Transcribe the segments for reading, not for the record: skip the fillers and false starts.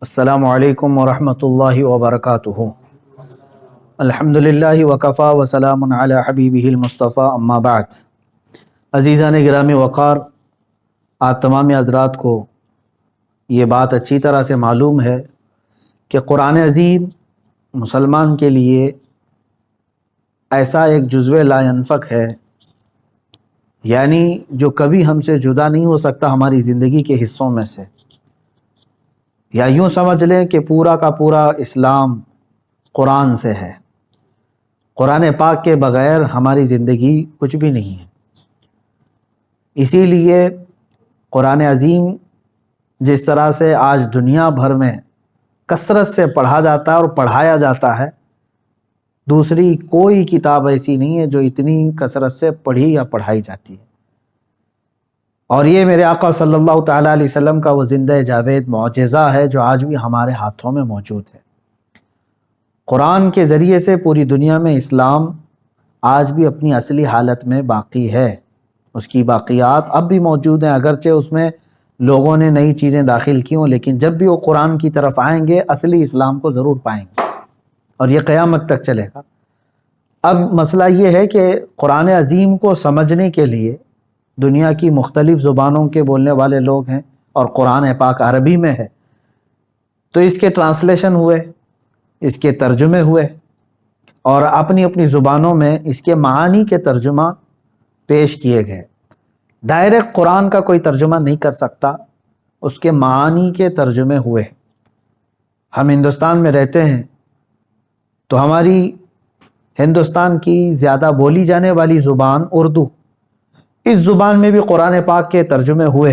السلام علیکم ورحمۃ اللہ وبرکاتہ۔ الحمدللہ وکفا وسلام علی حبیبہ المصطفیٰ، اما بعد۔ عزیزان گرامی وقار، آپ تمام حضرات کو یہ بات اچھی طرح سے معلوم ہے کہ قرآن عظیم مسلمان کے لیے ایسا ایک جزو لا ینفک ہے، یعنی جو کبھی ہم سے جدا نہیں ہو سکتا ہماری زندگی کے حصوں میں سے، یا یوں سمجھ لیں کہ پورا کا پورا اسلام قرآن سے ہے۔ قرآن پاک کے بغیر ہماری زندگی کچھ بھی نہیں ہے۔ اسی لیے قرآن عظیم جس طرح سے آج دنیا بھر میں کثرت سے پڑھا جاتا ہے اور پڑھایا جاتا ہے، دوسری کوئی کتاب ایسی نہیں ہے جو اتنی کثرت سے پڑھی یا پڑھائی جاتی ہے۔ اور یہ میرے آقا صلی اللہ تعالیٰ علیہ وسلم کا وہ زندہ جاوید معجزہ ہے جو آج بھی ہمارے ہاتھوں میں موجود ہے۔ قرآن کے ذریعے سے پوری دنیا میں اسلام آج بھی اپنی اصلی حالت میں باقی ہے، اس کی باقیات اب بھی موجود ہیں، اگرچہ اس میں لوگوں نے نئی چیزیں داخل کی ہوں، لیکن جب بھی وہ قرآن کی طرف آئیں گے اصلی اسلام کو ضرور پائیں گے، اور یہ قیامت تک چلے گا۔ اب مسئلہ یہ ہے کہ قرآن عظیم کو سمجھنے کے لیے دنیا کی مختلف زبانوں کے بولنے والے لوگ ہیں، اور قرآن پاک عربی میں ہے، تو اس کے ٹرانسلیشن ہوئے، اس کے ترجمے ہوئے، اور اپنی اپنی زبانوں میں اس کے معانی کے ترجمہ پیش کیے گئے۔ ڈائریکٹ قرآن کا کوئی ترجمہ نہیں کر سکتا، اس کے معانی کے ترجمے ہوئے۔ ہم ہندوستان میں رہتے ہیں تو ہماری ہندوستان کی زیادہ بولی جانے والی زبان اردو، اس زبان میں بھی قرآن پاک کے ترجمے ہوئے،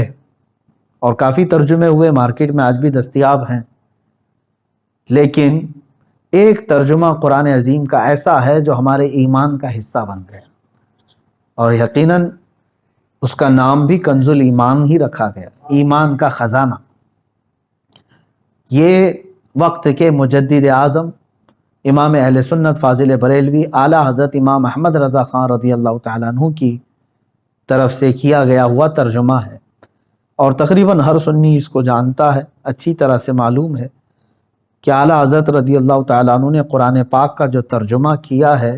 اور کافی ترجمے ہوئے، مارکیٹ میں آج بھی دستیاب ہیں، لیکن ایک ترجمہ قرآن عظیم کا ایسا ہے جو ہمارے ایمان کا حصہ بن گیا، اور یقیناً اس کا نام بھی کنز الایمان ہی رکھا گیا، ایمان کا خزانہ۔ یہ وقت کے مجدد اعظم امام اہل سنت فاضل بریلوی اعلیٰ حضرت امام احمد رضا خان رضی اللہ تعالیٰ عنہ کی طرف سے کیا گیا ہوا ترجمہ ہے، اور تقریباً ہر سنی اس کو جانتا ہے، اچھی طرح سے معلوم ہے کہ اعلیٰ حضرت رضی اللہ تعالیٰ عنہ نے قرآن پاک کا جو ترجمہ کیا ہے،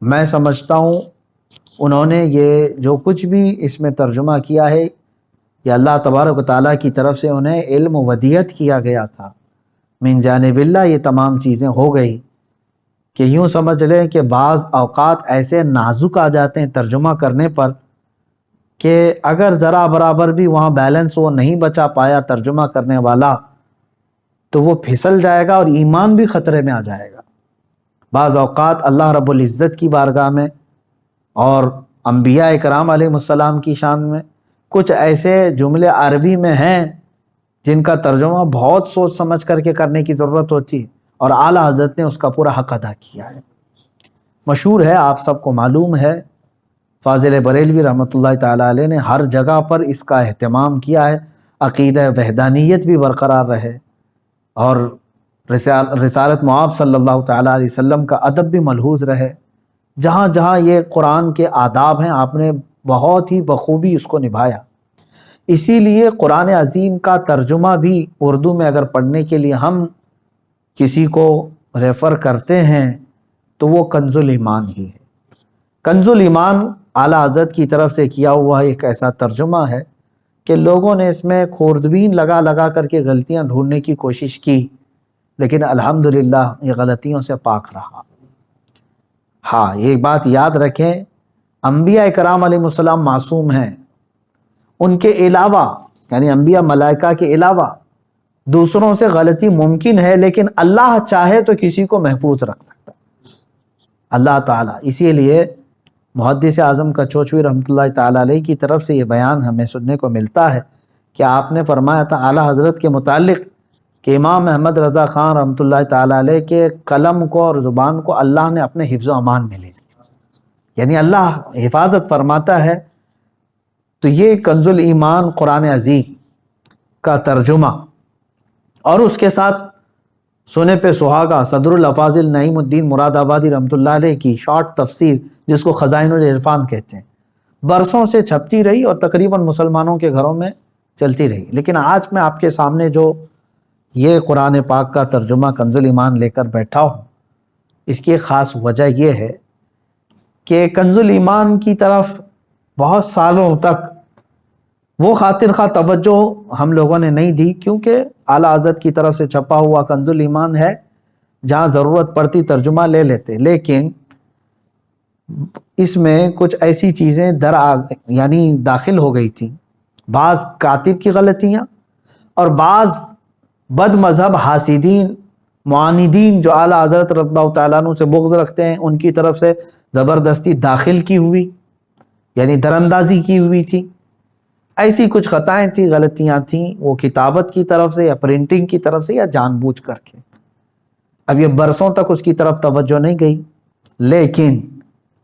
میں سمجھتا ہوں انہوں نے یہ جو کچھ بھی اس میں ترجمہ کیا ہے، یہ اللہ تبارک و تعالیٰ کی طرف سے انہیں علم و ودیت کیا گیا تھا، من جانب اللہ یہ تمام چیزیں ہو گئی، کہ یوں سمجھ لیں کہ بعض اوقات ایسے نازک آ جاتے ہیں ترجمہ کرنے پر کہ اگر ذرا برابر بھی وہاں بیلنس وہ نہیں بچا پایا ترجمہ کرنے والا، تو وہ پھسل جائے گا اور ایمان بھی خطرے میں آ جائے گا۔ بعض اوقات اللہ رب العزت کی بارگاہ میں اور انبیاء کرام علیہ السلام کی شان میں کچھ ایسے جملے عربی میں ہیں جن کا ترجمہ بہت سوچ سمجھ کر کے کرنے کی ضرورت ہوتی ہے، اور اعلیٰ حضرت نے اس کا پورا حق ادا کیا ہے۔ مشہور ہے، آپ سب کو معلوم ہے، فاضل بریلوی رحمۃ اللہ تعالیٰ علیہ نے ہر جگہ پر اس کا اہتمام کیا ہے، عقیدہ وحدانیت بھی برقرار رہے، اور رسالت مآب صلی اللہ تعالیٰ علیہ وسلم کا ادب بھی ملحوظ رہے۔ جہاں جہاں یہ قرآن کے آداب ہیں، آپ نے بہت ہی بخوبی اس کو نبھایا۔ اسی لیے قرآن عظیم کا ترجمہ بھی اردو میں اگر پڑھنے کے لیے ہم کسی کو ریفر کرتے ہیں تو وہ کنز الایمان ہی ہے۔ کنز الایمان اعلیٰ حضرت کی طرف سے کیا ہوا ایک ایسا ترجمہ ہے کہ لوگوں نے اس میں خوردبین لگا لگا کر کے غلطیاں ڈھونڈنے کی کوشش کی، لیکن الحمدللہ یہ غلطیوں سے پاک رہا۔ ہاں، یہ بات یاد رکھیں، انبیاء کرام علیہ السلام معصوم ہیں، ان کے علاوہ یعنی انبیاء ملائکہ کے علاوہ دوسروں سے غلطی ممکن ہے، لیکن اللہ چاہے تو کسی کو محفوظ رکھ سکتا ہے، اللہ تعالیٰ۔ اسی لیے محدث اعظم کچوچوی رحمۃ اللہ تعالیٰ علیہ کی طرف سے یہ بیان ہمیں سننے کو ملتا ہے کہ آپ نے فرمایا تھا اعلیٰ حضرت کے متعلق کہ امام احمد رضا خان رحمۃ اللہ تعالیٰ علیہ کے قلم کو اور زبان کو اللہ نے اپنے حفظ و امان میں لے لیا، یعنی اللہ حفاظت فرماتا ہے۔ تو یہ کنز الایمان قرآن عظیم کا ترجمہ، اور اس کے ساتھ سنے پہ سہاگا صدر الافاضل نعیم الدین مراد آبادی رحمۃ اللہ علیہ کی شارٹ تفسیر، جس کو خزائن العرفان کہتے ہیں، برسوں سے چھپتی رہی اور تقریباً مسلمانوں کے گھروں میں چلتی رہی، لیکن آج میں آپ کے سامنے جو یہ قرآن پاک کا ترجمہ کنز الایمان لے کر بیٹھا ہوں، اس کی ایک خاص وجہ یہ ہے کہ کنز الایمان کی طرف بہت سالوں تک وہ خاطر خواہ توجہ ہم لوگوں نے نہیں دی، کیونکہ اعلیٰ حضرت کی طرف سے چھپا ہوا کنز الایمان ہے، جہاں ضرورت پڑتی ترجمہ لے لیتے، لیکن اس میں کچھ ایسی چیزیں یعنی داخل ہو گئی تھیں، بعض کاتب کی غلطیاں اور بعض بد مذہب حاسدین معاندین جو اعلیٰ حضرت رضی اللہ تعالیٰ عنہ سے بغض رکھتے ہیں، ان کی طرف سے زبردستی داخل کی ہوئی، یعنی دراندازی کی ہوئی تھی۔ ایسی کچھ خطائیں تھیں، غلطیاں تھیں، وہ کتابت کی طرف سے یا پرنٹنگ کی طرف سے یا جان بوجھ کر کے۔ اب یہ برسوں تک اس کی طرف توجہ نہیں گئی، لیکن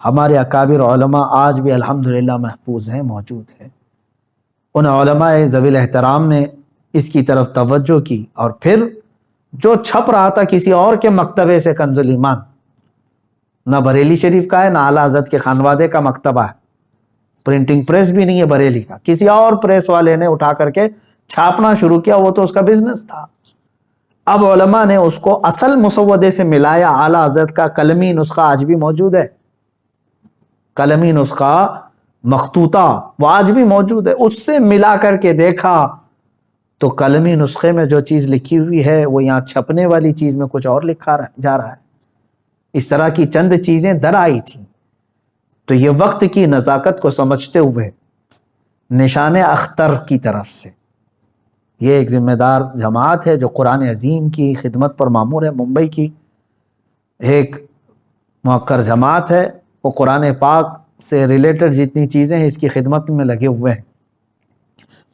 ہمارے اکابر علماء آج بھی الحمدللہ محفوظ ہیں، موجود ہیں۔ ان علماء ذوی الاحترام نے اس کی طرف توجہ کی، اور پھر جو چھپ رہا تھا کسی اور کے مکتبے سے کنز الایمان، نہ بریلی شریف کا ہے نہ اعلیٰ حضرت کے خانوادے کا مکتبہ ہے، پرنٹنگ پریس بھی نہیں ہے بریلی کا، کسی اور پریس والے نے اٹھا کر کے چھاپنا شروع کیا، وہ تو اس کا بزنس تھا۔ اب علماء نے اس کو اصل مسودے سے ملایا، اعلیٰ حضرت کا قلمی نسخہ آج بھی موجود ہے، قلمی نسخہ مخطوطہ وہ آج بھی موجود ہے، اس سے ملا کر کے دیکھا تو قلمی نسخے میں جو چیز لکھی ہوئی ہے وہ یہاں چھپنے والی چیز میں کچھ اور لکھا جا رہا ہے۔ اس طرح کی چند چیزیں در آئی تھیں، تو یہ وقت کی نزاکت کو سمجھتے ہوئے نشان اختر کی طرف سے، یہ ایک ذمہ دار جماعت ہے جو قرآن عظیم کی خدمت پر مامور ہے، ممبئی کی ایک موقر جماعت ہے، وہ قرآن پاک سے ریلیٹڈ جتنی چیزیں ہیں اس کی خدمت میں لگے ہوئے ہیں۔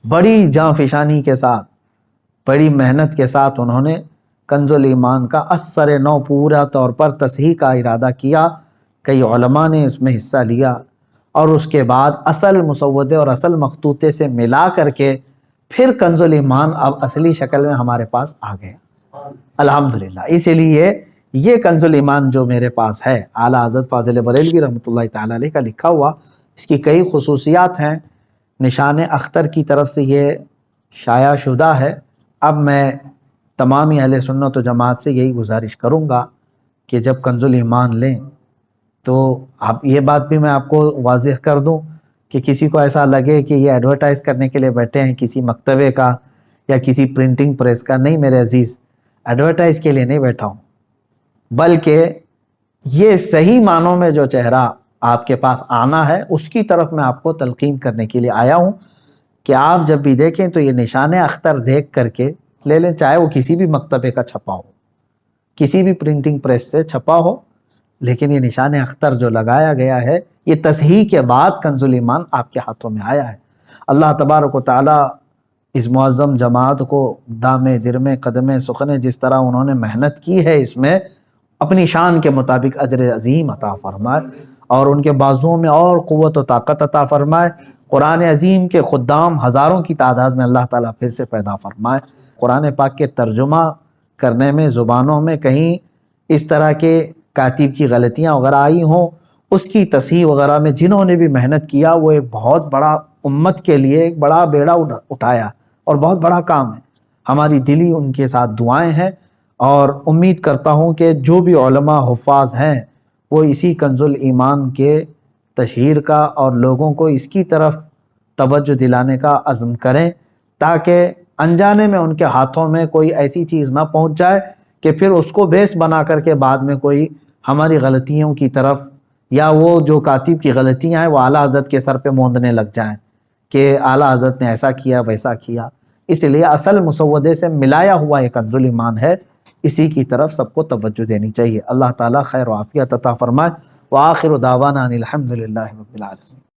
بڑی جاں فشانی کے ساتھ، بڑی محنت کے ساتھ انہوں نے کنز الایمان کا اثر نو پورا طور پر تصحیح کا ارادہ کیا، کئی علماء نے اس میں حصہ لیا، اور اس کے بعد اصل مسودے اور اصل مخطوطے سے ملا کر کے پھر کنز الایمان اب اصلی شکل میں ہمارے پاس آ گیا الحمدللہ۔ اسی لیے یہ کنز الایمان جو میرے پاس ہے، اعلیٰ حضرت فاضل بریلوی رحمۃ اللہ تعالیٰ علیہ کا لکھا ہوا، اس کی کئی خصوصیات ہیں، نشان اختر کی طرف سے یہ شائع شدہ ہے۔ اب میں تمام اہل سنت و جماعت سے یہی گزارش کروں گا کہ جب کنز الایمان لیں تو آپ یہ بات بھی میں آپ کو واضح کر دوں کہ کسی کو ایسا لگے کہ یہ ایڈورٹائز کرنے کے لیے بیٹھے ہیں کسی مکتبے کا یا کسی پرنٹنگ پریس کا، نہیں میرے عزیز، ایڈورٹائز کے لیے نہیں بیٹھا ہوں، بلکہ یہ صحیح معنوں میں جو چہرہ آپ کے پاس آنا ہے اس کی طرف میں آپ کو تلقین کرنے کے لیے آیا ہوں کہ آپ جب بھی دیکھیں تو یہ نشان اختر دیکھ کر کے لے لیں، چاہے وہ کسی بھی مکتبے کا چھپا ہو، کسی بھی پرنٹنگ پریس سے چھپا ہو، لیکن یہ نشان اختر جو لگایا گیا ہے یہ تصحیح کے بعد کنز الایمان آپ کے ہاتھوں میں آیا ہے۔ اللہ تبارک و تعالی اس معظم جماعت کو دامے درمے قدمے سخنے جس طرح انہوں نے محنت کی ہے اس میں اپنی شان کے مطابق اجر عظیم عطا فرمائے، اور ان کے بازوؤں میں اور قوت و طاقت عطا فرمائے، قرآن عظیم کے خدام ہزاروں کی تعداد میں اللہ تعالیٰ پھر سے پیدا فرمائے۔ قرآن پاک کے ترجمہ کرنے میں زبانوں میں کہیں اس طرح کے کاتب کی غلطیاں وغیرہ آئی ہوں، اس کی تصحیح وغیرہ میں جنہوں نے بھی محنت کیا وہ ایک بہت بڑا امت کے لیے ایک بڑا بیڑا اٹھایا اور بہت بڑا کام ہے۔ ہماری دلی ان کے ساتھ دعائیں ہیں، اور امید کرتا ہوں کہ جو بھی علماء حفاظ ہیں وہ اسی کنز الایمان کے تشہیر کا اور لوگوں کو اس کی طرف توجہ دلانے کا عزم کریں، تاکہ انجانے میں ان کے ہاتھوں میں کوئی ایسی چیز نہ پہنچ جائے کہ پھر اس کو بیس بنا کر کے بعد میں کوئی ہماری غلطیوں کی طرف یا وہ جو کاتب کی غلطیاں ہیں وہ اعلیٰ حضرت کے سر پہ موندنے لگ جائیں کہ اعلیٰ حضرت نے ایسا کیا ویسا کیا۔ اس لیے اصل مسودے سے ملایا ہوا یہ کنز الایمان ہے، اسی کی طرف سب کو توجہ دینی چاہیے۔ اللہ تعالیٰ خیر و عافیت عطا فرمائے۔ وآخر دعوانا ان الحمد للہ رب العالمین۔